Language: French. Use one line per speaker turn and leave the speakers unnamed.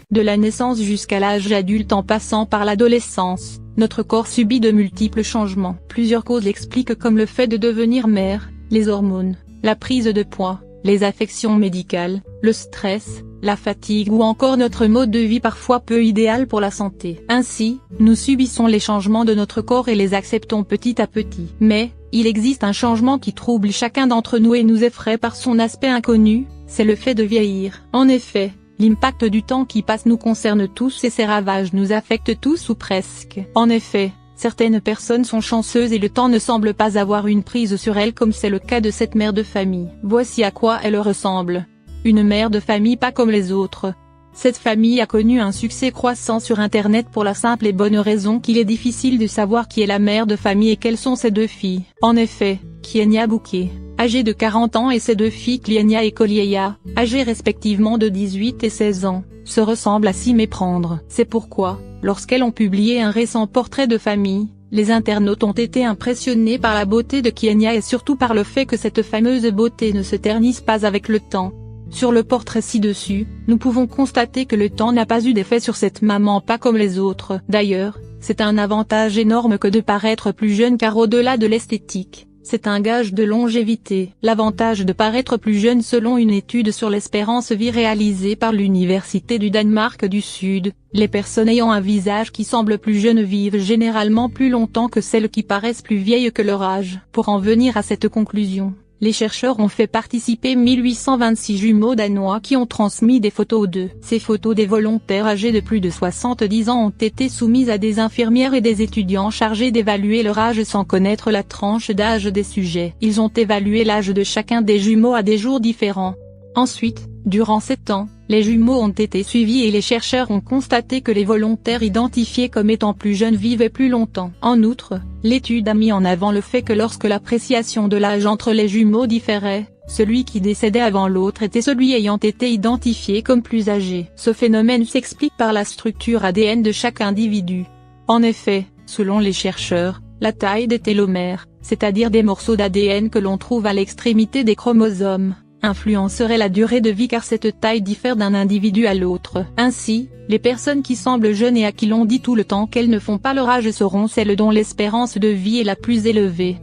De la naissance jusqu'à l'âge adulte en passant par l'adolescence, notre corps subit de multiples changements. Plusieurs causes l'expliquent comme le fait de devenir mère, les hormones, la prise de poids, les affections médicales, le stress, la fatigue ou encore notre mode de vie parfois peu idéal pour la santé. Ainsi, nous subissons les changements de notre corps et les acceptons petit à petit. Mais, il existe un changement qui trouble chacun d'entre nous et nous effraie par son aspect inconnu, c'est le fait de vieillir. En effet, l'impact du temps qui passe nous concerne tous et ses ravages nous affectent tous ou presque. En effet, certaines personnes sont chanceuses et le temps ne semble pas avoir une prise sur elles comme c'est le cas de cette mère de famille. Voici à quoi elle ressemble. Une mère de famille pas comme les autres. Cette famille a connu un succès croissant sur Internet pour la simple et bonne raison qu'il est difficile de savoir qui est la mère de famille et quelles sont ses deux filles. En effet, Kienia Bouquet, âgée de 40 ans et ses deux filles Klienia et Kolieya, âgées respectivement de 18 et 16 ans, se ressemblent à s'y méprendre. C'est pourquoi, lorsqu'elles ont publié un récent portrait de famille, les internautes ont été impressionnés par la beauté de Kienia et surtout par le fait que cette fameuse beauté ne se ternisse pas avec le temps. Sur le portrait ci-dessus, nous pouvons constater que le temps n'a pas eu d'effet sur cette maman pas comme les autres. D'ailleurs, c'est un avantage énorme que de paraître plus jeune car au-delà de l'esthétique, c'est un gage de longévité. L'avantage de paraître plus jeune selon une étude sur l'espérance vie réalisée par l'Université du Danemark du Sud, les personnes ayant un visage qui semble plus jeune vivent généralement plus longtemps que celles qui paraissent plus vieilles que leur âge. Pour en venir à cette conclusion, les chercheurs ont fait participer 1826 jumeaux danois qui ont transmis des photos d'eux. Ces photos des volontaires âgés de plus de 70 ans ont été soumises à des infirmières et des étudiants chargés d'évaluer leur âge sans connaître la tranche d'âge des sujets. Ils ont évalué l'âge de chacun des jumeaux à des jours différents. Ensuite, durant 7 ans, les jumeaux ont été suivis et les chercheurs ont constaté que les volontaires identifiés comme étant plus jeunes vivaient plus longtemps. En outre, l'étude a mis en avant le fait que lorsque l'appréciation de l'âge entre les jumeaux différait, celui qui décédait avant l'autre était celui ayant été identifié comme plus âgé. Ce phénomène s'explique par la structure ADN de chaque individu. En effet, selon les chercheurs, la taille des télomères, c'est-à-dire des morceaux d'ADN que l'on trouve à l'extrémité des chromosomes, influencerait la durée de vie car cette taille diffère d'un individu à l'autre. Ainsi, les personnes qui semblent jeunes et à qui l'on dit tout le temps qu'elles ne font pas leur âge seront celles dont l'espérance de vie est la plus élevée.